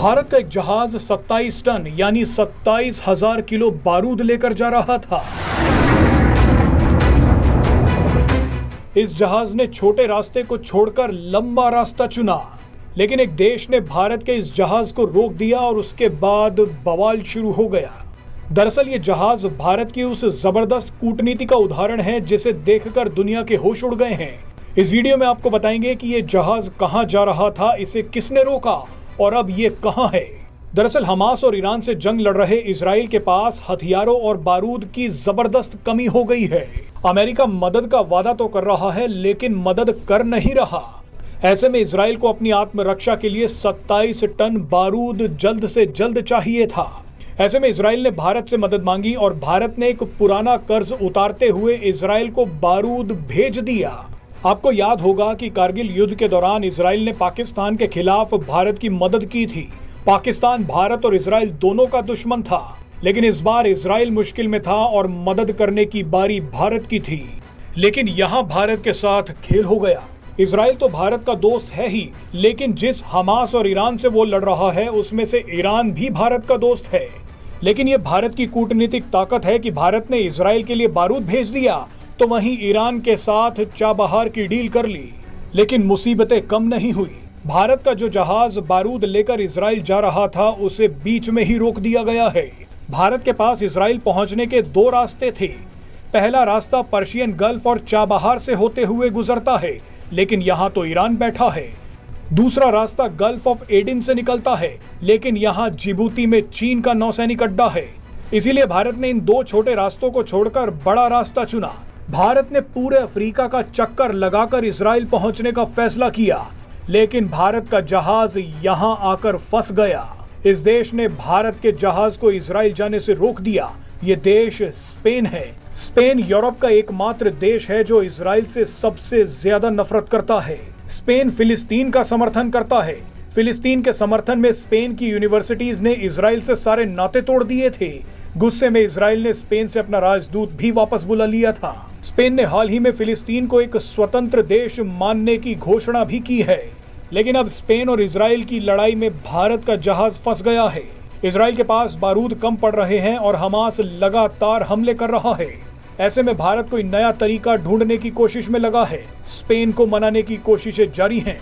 भारत का एक जहाज 27 टन यानी 27,000 किलो बारूद लेकर जा रहा था। इस जहाज ने छोटे रास्ते को छोड़कर लंबा रास्ता चुना, लेकिन एक देश ने भारत के इस जहाज को रोक दिया और उसके बाद बवाल शुरू हो गया। दरअसल ये जहाज भारत की उस जबरदस्त कूटनीति का उदाहरण है जिसे देखकर दुनिया के होश उड़ गए हैं। इस वीडियो में आपको बताएंगे कि ये जहाज कहां जा रहा था, इसे किसने रोका और अब ये कहां है। दरअसल हमास और ईरान से जंग लड़ रहे इजराइल के पास हथियारों और बारूद की जबरदस्त कमी हो गई है। अमेरिका मदद का वादा तो कर रहा है लेकिन मदद कर नहीं रहा। ऐसे में इजराइल को अपनी आत्मरक्षा के लिए 27 टन बारूद जल्द से जल्द चाहिए था। ऐसे में इजराइल ने भारत से मदद मांगी और भारत ने एक पुराना कर्ज उतारते हुए इजराइल को बारूद भेज दिया। आपको याद होगा कि कारगिल युद्ध के दौरान इजराइल ने पाकिस्तान के खिलाफ भारत की मदद की थी। पाकिस्तान भारत और इजराइल दोनों का दुश्मन था, लेकिन इस बार इजराइल मुश्किल में था और मदद करने की बारी भारत की थी। लेकिन यहाँ भारत के साथ खेल हो गया। इजराइल तो भारत का दोस्त है ही, लेकिन जिस हमास और ईरान से वो लड़ रहा है उसमें से ईरान भी भारत का दोस्त है। लेकिन ये भारत की कूटनीतिक ताकत है कि भारत ने इजराइल के लिए बारूद भेज दिया तो वहीं ईरान के साथ चाबहार की डील कर ली। लेकिन मुसीबतें कम नहीं हुई। भारत का जो जहाज बारूद लेकर इजराइल जा रहा था उसे बीच में ही रोक दिया गया है। भारत के पास इजराइल पहुंचने के दो रास्ते थे। पहला रास्ता पर्शियन गल्फ और चाबहार से होते हुए गुजरता है, लेकिन यहाँ तो ईरान बैठा है। दूसरा रास्ता गल्फ ऑफ एडन से निकलता है, लेकिन यहाँ जिबूती में चीन का नौसैनिक अड्डा है। इसीलिए भारत ने इन दो छोटे रास्तों को छोड़कर बड़ा रास्ता चुना। भारत ने पूरे अफ्रीका का चक्कर लगाकर इजराइल पहुंचने का फैसला किया, लेकिन भारत का जहाज यहां आकर फंस गया। इस देश ने भारत के जहाज को इजराइल जाने से रोक दिया। ये देश स्पेन है। स्पेन यूरोप का एकमात्र देश है जो इजराइल से सबसे ज्यादा नफरत करता है। स्पेन फिलिस्तीन का समर्थन करता है। फिलिस्तीन के समर्थन में स्पेन की यूनिवर्सिटीज ने इजराइल से सारे नाते तोड़ दिए थे। गुस्से में इजराइल ने स्पेन से अपना राजदूत भी वापस बुला लिया था। स्पेन ने हाल ही में फिलिस्तीन को एक स्वतंत्र देश मानने की घोषणा भी की है। लेकिन अब स्पेन और इजराइल की लड़ाई में भारत का जहाज फंस गया है। इजराइल के पास बारूद कम पड़ रहे हैं और हमास लगातार हमले कर रहा है। ऐसे में भारत कोई नया तरीका ढूंढने की कोशिश में लगा है। स्पेन को मनाने की कोशिशें जारी हैं।